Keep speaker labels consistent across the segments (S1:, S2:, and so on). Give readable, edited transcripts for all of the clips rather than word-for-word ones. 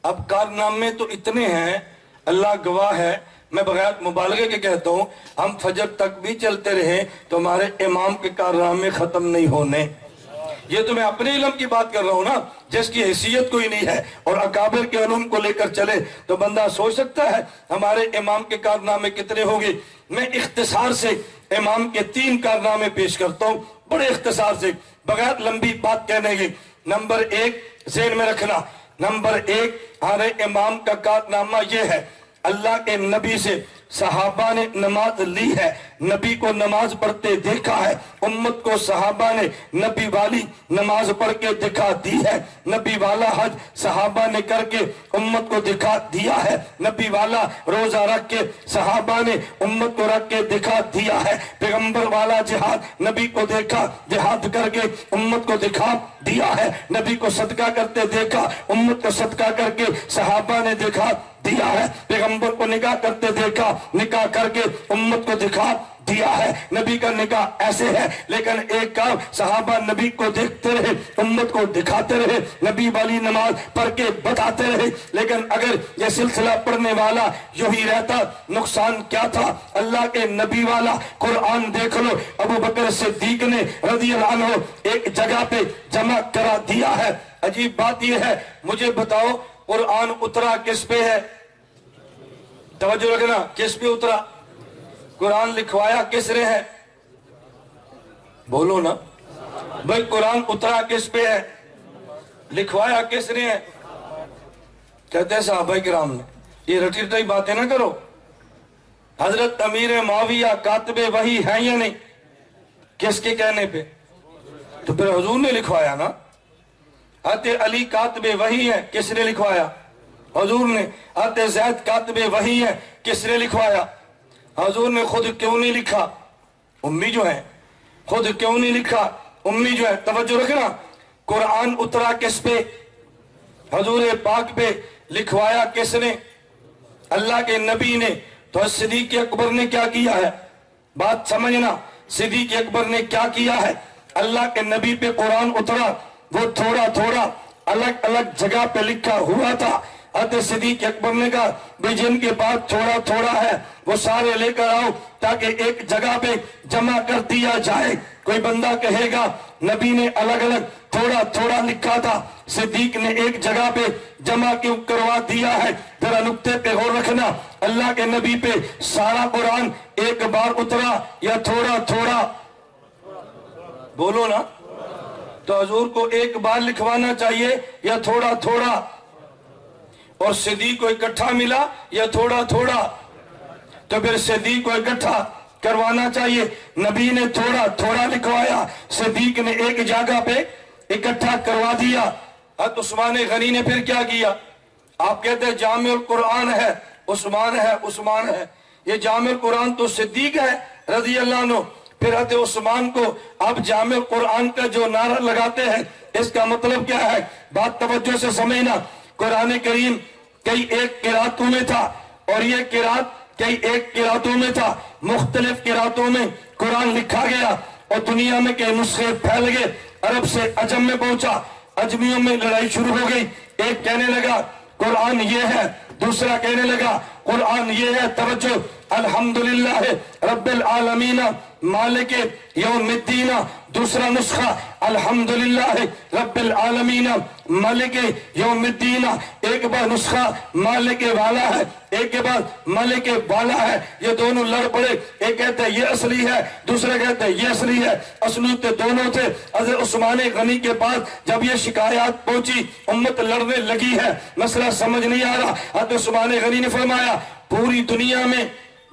S1: اب کارنامے تو اتنے ہیں، اللہ گواہ ہے، میں بغیر مبالغے کے کہتا ہوں ہم فجر تک بھی چلتے رہے تو ہمارے امام کے کارنامے ختم نہیں ہونے۔ یہ تو میں اپنے علم کی بات کر رہا ہوں نا، جس کی حیثیت کوئی نہیں ہے اور اکابر کے علوم کو لے کر چلے تو بندہ سوچ سکتا ہے ہمارے امام کے کارنامے کتنے ہوگے۔ میں اختصار سے امام کے 3 کارنامے پیش کرتا ہوں، بڑے اختصار سے، بغیر لمبی بات کہنے کی۔ نمبر 1 ذہن میں رکھنا، نمبر 1 ہمارے امام کا کارنامہ یہ ہے، اللہ کے نبی سے صحابہ نے نماز لی ہے، نبی کو نماز پڑھتے دیکھا ہے، امت کو صحابہ نے نبی والی نماز پڑھ کے دکھا دی ہے، نبی والا حج صحابہ نے کر کے امت کو دکھا دیا ہے، نبی والا روزہ رکھ کے صحابہ نے امت کو رکھ کے دکھا دیا ہے، پیغمبر والا جہاد نبی کو دیکھا، جہاد کر کے امت کو دکھا دیا ہے، نبی کو صدقہ کرتے دیکھا، امت کو صدقہ کر کے صحابہ نے دکھا دیا ہے، پیغمبر کو نکاح کرتے دیکھا، نکاح کر کے امت کو دکھا دیا ہے۔ نبی کا نکاح ایسے ہے، لیکن ایک کام صحابہ نبی کو دیکھتے رہے، امت کو دکھاتے رہے، نبی والی نماز پڑھ کے بتاتے رہے۔ لیکن اگر یہ سلسلہ پڑھنے والا یوں ہی رہتا، نقصان کیا تھا؟ اللہ کے نبی والا قرآن دیکھ لو، ابو بکر صدیق نے رضی اللہ عنہ ایک جگہ پہ جمع کرا دیا ہے۔ عجیب بات یہ ہے، مجھے بتاؤ قرآن اترا کس پہ ہے؟ توجہ رکھنا، کس پہ اترا؟ قرآن لکھوایا کس نے ہے؟ بولو نا بھائی، قرآن اترا کس پہ ہے؟ لکھوایا کس نے ہے؟ کہتے ہیں صحابہ کرام نے۔ یہ رٹی رٹائی باتیں نہ کرو۔ حضرت امیر معاویہ کاتب وحی ہیں یا نہیں؟ کس کے کہنے پہ؟ تو پھر حضور نے لکھوایا نا۔ حضرت علی کاتب وحی ہے، کس نے لکھوایا؟ حضور نے۔ حضرت زید کاتب وحی ہے، کس نے لکھوایا؟ حضور نے۔ خود کیوں نہیں لکھا؟ امی جو ہے، خود کیوں نہیں لکھا؟ امی جو ہے۔ توجہ رکھنا، قرآن اترا کس پہ؟ حضور پاک پہ۔ لکھوایا کس نے؟ اللہ کے نبی نے۔ تو صدیق اکبر نے کیا کیا ہے؟ بات سمجھنا، صدیق اکبر نے کیا کیا ہے؟ اللہ کے نبی پہ قرآن اترا، وہ تھوڑا تھوڑا الگ الگ جگہ پہ لکھا ہوا تھا۔ حضرت صدیق اکبر نے کہا بھی جن کے پاس تھوڑا تھوڑا ہے وہ سارے لے کر آؤ تاکہ ایک جگہ پہ جمع کر دیا جائے۔ کوئی بندہ کہے گا نبی نے الگ الگ تھوڑا تھوڑا لکھا تھا، صدیق نے ایک جگہ پہ جمع کیوں کروا دیا ہے؟ ذرا نقطے پہ غور رکھنا، اللہ کے نبی پہ سارا قرآن ایک بار اترا یا تھوڑا تھوڑا؟ بولو نا۔ تو حضور کو ایک بار لکھوانا چاہیے یا تھوڑا تھوڑا؟ اور صدیق کو اکٹھا ملا یا تھوڑا تھوڑا؟ تو پھر صدیق کو اکٹھا کروانا چاہیے۔ نبی نے تھوڑا تھوڑا لکھوایا، صدیق نے ایک جگہ پہ اکٹھا کروا دیا۔ حضرت عثمان غنی نے پھر کیا کیا؟ آپ کہتے ہیں جامع القرآن ہے، عثمان ہے، عثمان ہے۔ یہ جامع القرآن تو صدیق ہے رضی اللہ عنہ۔ پھر حضرت عثمان کو اب جامع القرآن کا جو نعرہ لگاتے ہیں، اس کا مطلب کیا ہے؟ بات توجہ سے سمجھنا۔ قرآن کریم کئی ایک قراتوں میں تھا، اور یہ قرات کئی ایک قراتوں میں تھا، مختلف قراتوں میں قرآن لکھا گیا، اور دنیا میں کئی نسخے پھیل گئے، عرب سے عجم میں پہنچا، عجمیوں میں لڑائی شروع ہو گئی۔ ایک کہنے لگا قرآن یہ ہے، دوسرا کہنے لگا قرآن یہ ہے۔ توجہ، الحمدللہ رب العالمین مالک یوم الدین، دوسرا نسخہ الحمدللہ رب العالمین مالک یوم الدین۔ ایک بار نسخہ مالک والا ہے، ایک کے بعد مالک والا ہے، یہ دونوں لڑ پڑے۔ ایک کہتے ہیں یہ اصلی ہے، دوسرے کہتے ہیں یہ اصلی ہے، اصلی تو دونوں تھے۔ حضرت عثمان غنی کے پاس جب یہ شکایات پہنچی، امت لڑنے لگی ہے، مسئلہ سمجھ نہیں آ رہا، حضرت عثمان غنی نے فرمایا پوری دنیا میں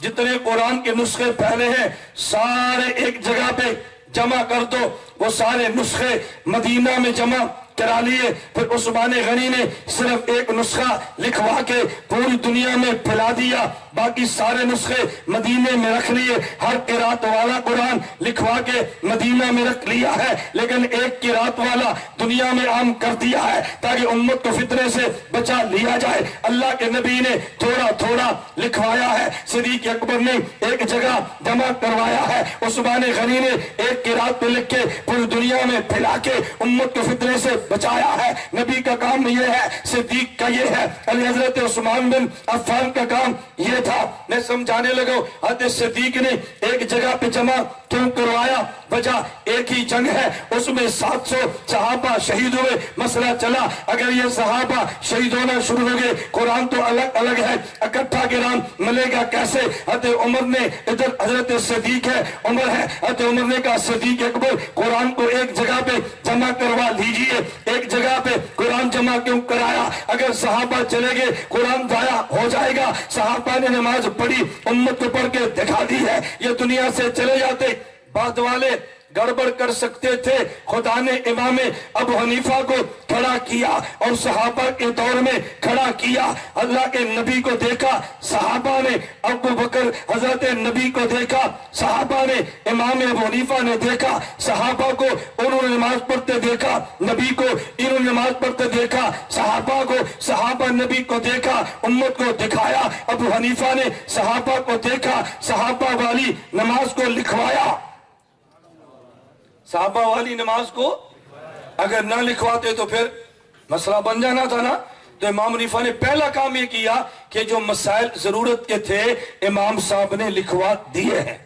S1: جتنے قرآن کے نسخے پھیلے ہیں سارے ایک جگہ پہ جمع کر دو۔ وہ سارے نسخے مدینہ میں جمع کرا لیے۔ پھر عثمان غنی نے صرف ایک نسخہ لکھوا کے پوری دنیا میں پھیلا دیا، باقی سارے نسخے مدینے میں رکھ لیے۔ ہر قرات والا قرآن لکھوا کے مدینہ میں رکھ لیا ہے، لیکن ایک قرات والا دنیا میں عام کر دیا ہے تاکہ امت کو فتنے سے بچا لیا جائے۔ اللہ کے نبی نے تھوڑا تھوڑا لکھوایا ہے، صدیق اکبر نے ایک جگہ جمع کروایا ہے، عثمان غنی نے ایک قرات پہ لکھ کے پوری دنیا میں پھیلا کے امت کو فتنے سے بچایا ہے، نبی کا کام یہ ہے، صدیق کا یہ ہے، علی حضرت عثمان بن عفان کا کام یہ تھا۔ میں سمجھانے لگا حضرت صدیق نے ایک جگہ پہ جمع کیوں کروایا؟ وجہ ایک ہی جنگ ہے، اس میں 700 صحابہ شہید ہوئے۔ مسئلہ چلا اگر یہ صحابہ شہید ہونا شروع ہو گئے، قرآن تو الگ الگ ہے، اکٹھا قرآن ملے گا کیسے؟ حضرت عمر نے ادھر حضرت صدیق ہے، عمر ہے، حضرت عمر نے کہا صدیق اکبر قرآن کو ایک جگہ پہ جمع کروا لیجئے۔ ایک جگہ پہ قرآن جمع کیوں کرایا؟ اگر صحابہ چلے گئے قرآن ضائع ہو جائے گا۔ صحابہ نے نماز پڑھی، امت کو پڑھ کے دکھا دی ہے، یہ دنیا سے چلے جاتے۔ بعد والے گڑبڑ کر سکتے تھے، خدا نے امام ابو حنیفہ کو کھڑا کیا اور صحابہ کے دور میں کھڑا کیا۔ اللہ کے نبی کو دیکھا صحابہ نے، ابو بکر حضرت نبی کو دیکھا صحابہ نے، امام ابو حنیفہ نے دیکھا صحابہ کو، انہوں نے نماز پڑھتے دیکھا نبی کو، انہوں نے نماز پڑھتے دیکھا صحابہ کو، صحابہ نبی کو دیکھا، امت کو دکھایا۔ ابو حنیفہ نے صحابہ کو دیکھا، صحابہ والی نماز کو لکھوایا۔ صحابہ والی نماز کو اگر نہ لکھواتے تو پھر مسئلہ بن جانا تھا نا۔ تو امام حنیفہ نے پہلا کام یہ کیا کہ جو مسائل ضرورت کے تھے امام صاحب نے لکھوا دیے ہیں۔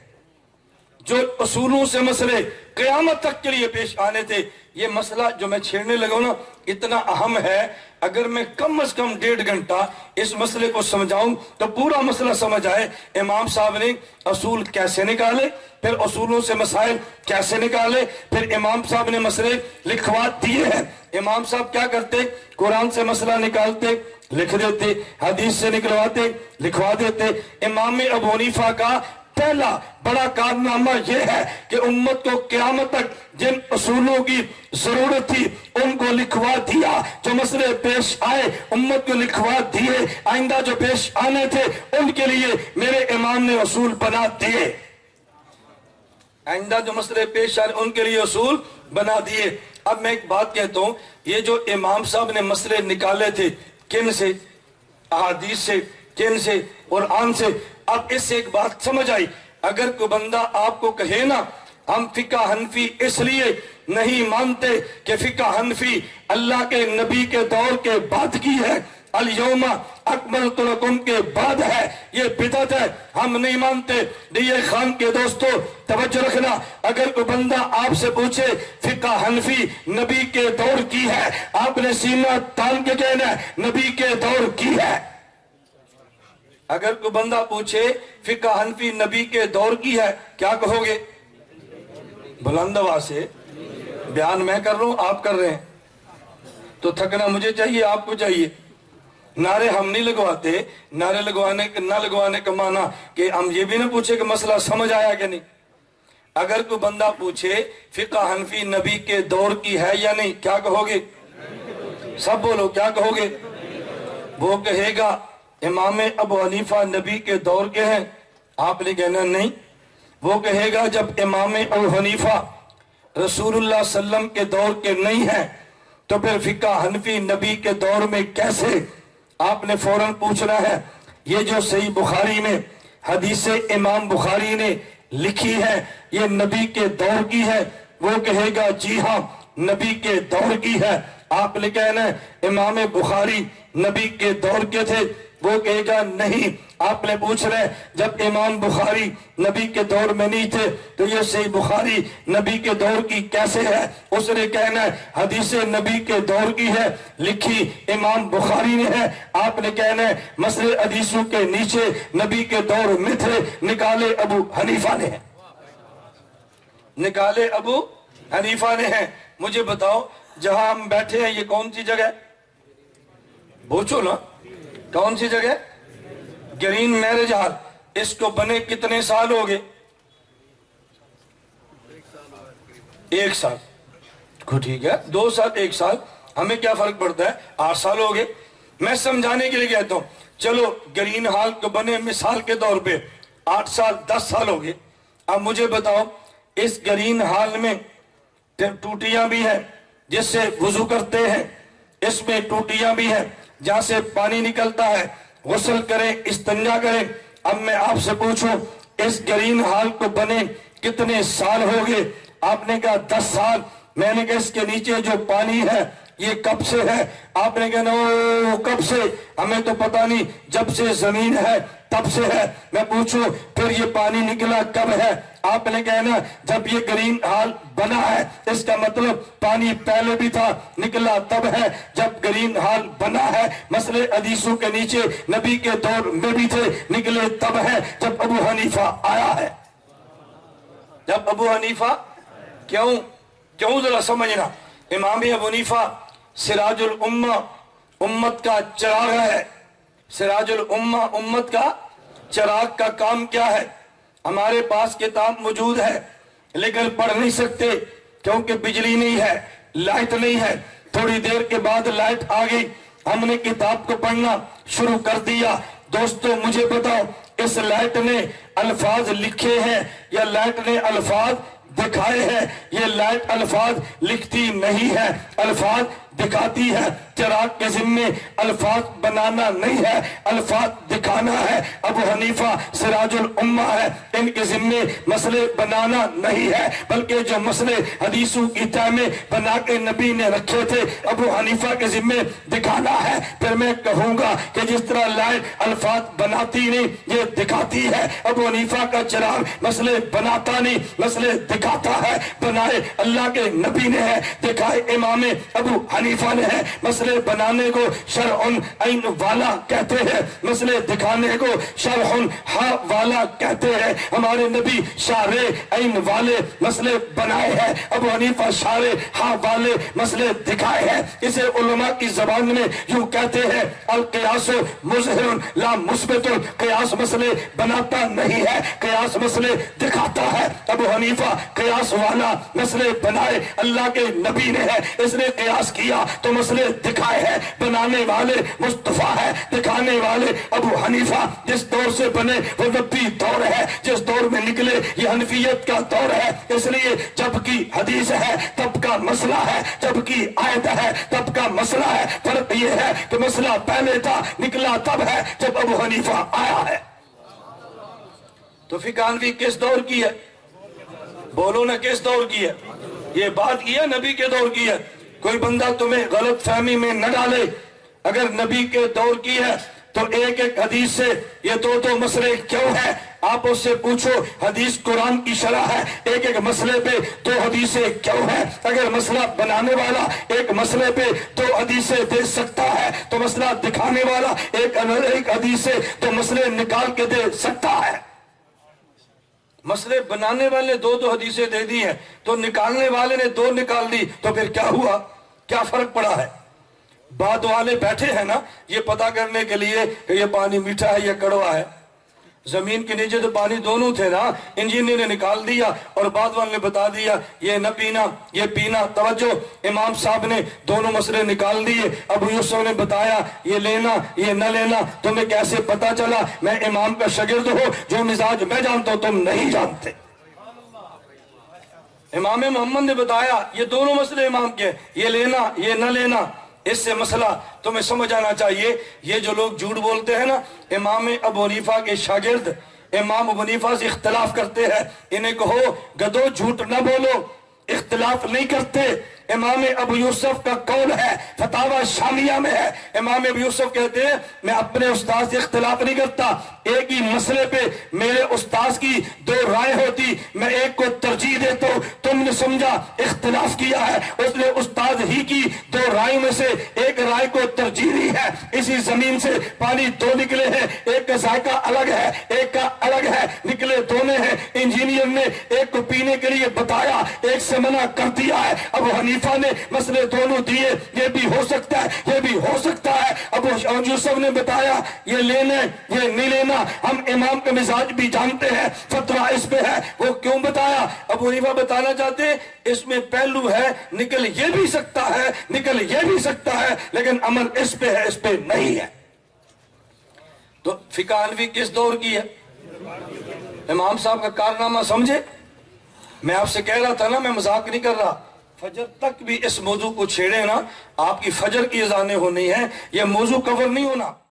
S1: جو اصولوں سے مسئلے قیامت تک کے لیے پیش آنے تھے، یہ مسئلہ جو میں چھیڑنے لگا ہوں نا اتنا اہم ہے، اگر میں کم از کم 1.5 گھنٹہ اس مسئلے کو سمجھاؤں تو پورا مسئلہ سمجھ آئے۔ امام صاحب نے اصول کیسے نکالے، پھر اصولوں سے مسائل کیسے نکالے، پھر امام صاحب نے مسئلے لکھوا دیے ہیں۔ امام صاحب کیا کرتے؟ قرآن سے مسئلہ نکالتے لکھ دیتے، حدیث سے نکلواتے لکھوا دیتے۔ امام ابو حنیفہ کا پہلا بڑا کارنامہ یہ ہے کہ امت کو قیامت تک جن اصولوں کی ضرورت تھی ان کو لکھوا دیا۔ جو مسئلے پیش آئے امت کو لکھوا دیے، آئندہ جو پیش آنے تھے ان کے لیے میرے امام نے اصول بنا دیے۔ آئندہ جو مسئلے پیش آئے ان کے لیے اصول بنا دیے۔ اب میں ایک بات کہتا ہوں، یہ جو امام صاحب نے مسئلے نکالے تھے کن سے؟ احادیث سے، کن سے؟ قرآن سے۔ اب اس سے ایک بات سمجھ آئی، اگر کوئی بندہ آپ کو کہے نا ہم فقہ حنفی اس لیے نہیں مانتے کہ فقہ حنفی اللہ کے نبی کے دور کے بعد کی ہے، الیوم اکملت لکم کے بعد ہے، یہ بدعت ہے، ہم نہیں مانتے۔ ڈی اے خان کے دوستو توجہ رکھنا، اگر کوئی بندہ آپ سے پوچھے فقہ حنفی نبی کے دور کی ہے، آپ نے سینہ تان کے کہنا ہے نبی کے دور کی ہے۔ اگر کوئی بندہ پوچھے فقہ حنفی نبی کے دور کی ہے، کیا کہو گے؟ بلند آواز سے بیان میں کر رہا ہوں، آپ کر رہے ہیں تو تھکنا مجھے چاہیے، آپ کو چاہیے۔ نعرے ہم نہیں لگواتے، نعرے نہ لگوانے کا معنی کہ ہم یہ بھی نہ پوچھے کہ مسئلہ سمجھ آیا کہ نہیں۔ اگر کوئی بندہ پوچھے فقہ حنفی نبی کے دور کی ہے یا نہیں، کیا کہو گے؟ سب بولو، کیا کہو گے؟ وہ کہے گا امام ابو حنیفہ نبی کے دور کے ہیں، آپ نے کہنا نہیں۔ وہ کہے گا جب امام ابو حنیفہ رسول اللہ صلی اللہ علیہ وسلم کے دور کے نہیں ہیں تو پھر فقہ حنفی نبی کے دور میں کیسے؟ آپ نے فوراً پوچھنا ہے۔ یہ جو صحیح بخاری میں حدیث امام بخاری نے لکھی ہے یہ نبی کے دور کی ہے؟ وہ کہے گا جی ہاں نبی کے دور کی ہے۔ آپ نے کہنا ہے امام بخاری نبی کے دور کے تھے؟ وہ کہے گا نہیں۔ آپ نے پوچھ رہے جب امام بخاری نبی کے دور میں نہیں تھے تو یہ صحیح بخاری نبی کے دور کی کیسے ہے؟ اس نے کہنا ہے حدیث نبی کے دور کی ہے، لکھی امام بخاری نے ہے۔ آپ نے کہنا ہے مسئلے حدیثوں کے نیچے نبی کے دور میں تھے، نکالے ابو حنیفہ نے ہیں، نکالے ابو حنیفہ نے ہیں۔ مجھے بتاؤ جہاں ہم بیٹھے ہیں یہ کون سی جگہ ہے؟ پوچھو نا، کون سی جگہ؟ Green marriage hall. اس کو بنے کتنے سال ہو گئے؟ 1 سال کو، ٹھیک ہے 2 سال 1 سال، ہمیں کیا فرق پڑتا ہے؟ 8 سال ہو گئے۔ میں سمجھانے کے لیے کہتا ہوں چلو گرین ہال کو بنے مثال کے طور پہ 8 سال 10 سال ہو گئے۔ اب مجھے بتاؤ اس گرین ہال میں ٹوٹیاں بھی ہیں جس سے وضو کرتے ہیں، اس میں ٹوٹیاں بھی ہیں جہاں سے پانی نکلتا ہے، غسل کریں استنجا کریں۔ اب میں آپ سے پوچھوں اس گرین ہال کو بنے کتنے سال ہو گئے؟ آپ نے کہا 10 سال۔ میں نے کہا اس کے نیچے جو پانی ہے یہ کب سے ہے؟ آپ نے کہنا او کب سے؟ ہمیں تو پتہ نہیں، جب سے زمین ہے تب سے ہے۔ میں پوچھوں پھر یہ پانی نکلا کب ہے؟ آپ نے کہنا جب یہ گرین ہال بنا ہے۔ اس کا مطلب پانی پہلے بھی تھا، نکلا تب ہے جب گرین ہال بنا ہے۔ مسئلے حدیثوں کے نیچے نبی کے دور میں بھی تھے، نکلے تب ہے جب ابو حنیفہ آیا ہے۔ جب ابو حنیفہ کیوں ذرا سمجھنا، امام ابو حنیفہ سراج الامہ، امت کا چراغ ہے۔ سراج الامہ، امت کا چراغ کا کام کیا ہے؟ ہمارے پاس کتاب موجود ہے لیکن پڑھ نہیں سکتے کیونکہ بجلی نہیں ہے، لائٹ نہیں ہے۔ تھوڑی دیر کے بعد لائٹ آ گئی، ہم نے کتاب کو پڑھنا شروع کر دیا۔ دوستو مجھے بتاؤ، اس لائٹ نے الفاظ لکھے ہیں یا لائٹ نے الفاظ دکھائے ہیں؟ یہ لائٹ الفاظ لکھتی نہیں ہے، الفاظ دکھاتی ہے۔ چراغ کے ذمے الفاظ بنانا نہیں ہے، الفاظ دکھانا ہے۔ ابو حنیفہ سراج الامہ ہے، ان کے ذمے مسئلے بنانا نہیں ہے، بلکہ جو مسئلے حدیثوں کی تہ میں بنا کے نبی نے رکھے تھے ابو حنیفہ کے ذمے دکھانا ہے۔ پھر میں کہوں گا کہ جس طرح لائٹ الفاظ بناتی نہیں، یہ دکھاتی ہے۔ ابو حنیفہ کا چراغ مسئلے بناتا نہیں، مسئلے دکھاتا ہے۔ بنائے اللہ کے نبی نے ہے، دکھائے امام ابو حنیفہ نے ہے۔ مسئلے بنانے کو شرع عین والا کہتے ہیں، مسئلے دکھانے کو شرع ہا والا کہتے ہیں۔ ہمارے نبی شارع عین والے مسئلے بنائے ہیں، ابو حنیفہ شارع ہا والے مسئلے دکھائے ہیں۔ اسے علماء کی زبان میں یوں کہتے ہیں القیاس مظہر لا مثبت۔ قیاس مسئلے بناتا نہیں ہے، قیاس مسئلے دکھاتا ہے۔ ابو حنیفہ قیاس والا مسئلے بنائے اللہ کے نبی نے ہے، اس نے قیاس کیا تو مسئلے دکھائے ہیں۔ بنانے والے مصطفیٰ ہے، دکھانے والے ابو حنیفہ۔ جس دور سے بنے وہ نبی دور ہے، جس دور میں نکلے یہ حنفیت کا دور ہے۔ اس لیے جب کی حدیث ہے تب کا مسئلہ ہے، جب کی آیت ہے تب کا مسئلہ ہے۔ فرق یہ ہے کہ مسئلہ پہلے تھا، نکلا تب ہے جب ابو حنیفہ آیا ہے۔ تو فقہ حنفی کس دور کی ہے؟ بولو نا، کس دور کی ہے؟ یہ بات کی ہے نبی کے دور کی ہے۔ کوئی بندہ تمہیں غلط فہمی میں نہ ڈالے، اگر نبی کے دور کی ہے تو ایک ایک حدیث سے یہ دو مسئلے کیوں ہیں؟ آپ اس سے پوچھو حدیث قرآن کی شرح ہے، ایک ایک مسئلے پہ دو حدیثیں کیوں ہیں؟ اگر مسئلہ بنانے والا ایک مسئلے پہ دو حدیثیں دے سکتا ہے تو مسئلہ دکھانے والا ایک حدیث سے دو مسئلے نکال کے دے سکتا ہے۔ مسئلے بنانے والے دو حدیثیں دے دی ہیں تو نکالنے والے نے دو نکال دی، تو پھر کیا ہوا؟ کیا فرق پڑا ہے؟ بعد والے بیٹھے ہیں نا یہ پتا کرنے کے لیے کہ یہ پانی میٹھا ہے یا کڑوا ہے۔ زمین کے نیچے تو پانی دونوں تھے نا، انجینئر نے نکال دیا اور بعد والے نے بتا دیا یہ نہ پینا یہ پینا۔ توجہ، امام صاحب نے دونوں مسئلے نکال دیے، ابو یوسف نے بتایا یہ لینا یہ نہ لینا۔ تمہیں کیسے پتا چلا؟ میں امام کا شاگرد ہوں، جو مزاج میں جانتا ہوں تم نہیں جانتے۔ امام محمد نے بتایا یہ دونوں مسئلے امام کے، یہ لینا یہ نہ لینا۔ اس سے مسئلہ تمہیں سمجھ آنا چاہیے۔ یہ جو لوگ جھوٹ بولتے ہیں نا، امام ابو حنیفہ کے شاگرد امام ابو حنیفہ سے اختلاف کرتے ہیں، انہیں کہو گدو جھوٹ نہ بولو، اختلاف نہیں کرتے۔ امام ابو یوسف کا قول ہے، فتاوی شامیہ میں ہے، امام ابو یوسف کہتے ہیں میں اپنے استاد سے اختلاف نہیں کرتا، ایک ہی مسئلے پہ میرے استاد کی دو رائے ہوتی، میں ایک کو ترجیح دیتا ہوں۔ تم نے سمجھا اختلاف کیا ہے، اس نے استاد ہی کی دو رائے میں سے ایک رائے کو ترجیح دی ہے۔ اسی زمین سے پانی دو نکلے ہیں، ایک کا ذائقہ الگ ہے ایک کا الگ ہے، نکلے دونوں ہیں۔ انجینئر نے ایک کو پینے کے لیے بتایا، ایک سے منع کر دیا ہے۔ ابو حنیفہ نے مسئلے دونوں دیے، یہ بھی ہو سکتا ہے یہ بھی ہو سکتا ہے۔ ابو یوسف نے بتایا یہ لینا یہ نہیں لینا۔ ہم امام کا مزاج بھی جانتے ہیں، فتویٰ اس پہ ہے، وہ کیوں بتایا؟ ابو حنیفہ بتانا چاہتے ہیں اس میں پہلو ہے، نکل یہ بھی سکتا ہے نکل یہ بھی سکتا ہے، لیکن عمل اس پہ ہے اس پہ نہیں ہے۔ تو فقہ حنفی کس دور کی ہے؟ امام صاحب کا کارنامہ سمجھے؟ میں آپ سے کہہ رہا تھا نا، میں مذاق نہیں کر رہا، فجر تک بھی اس موضوع کو چھیڑے نا، آپ کی فجر کی اذانیں ہونی ہیں، یہ موضوع کور نہیں ہونا۔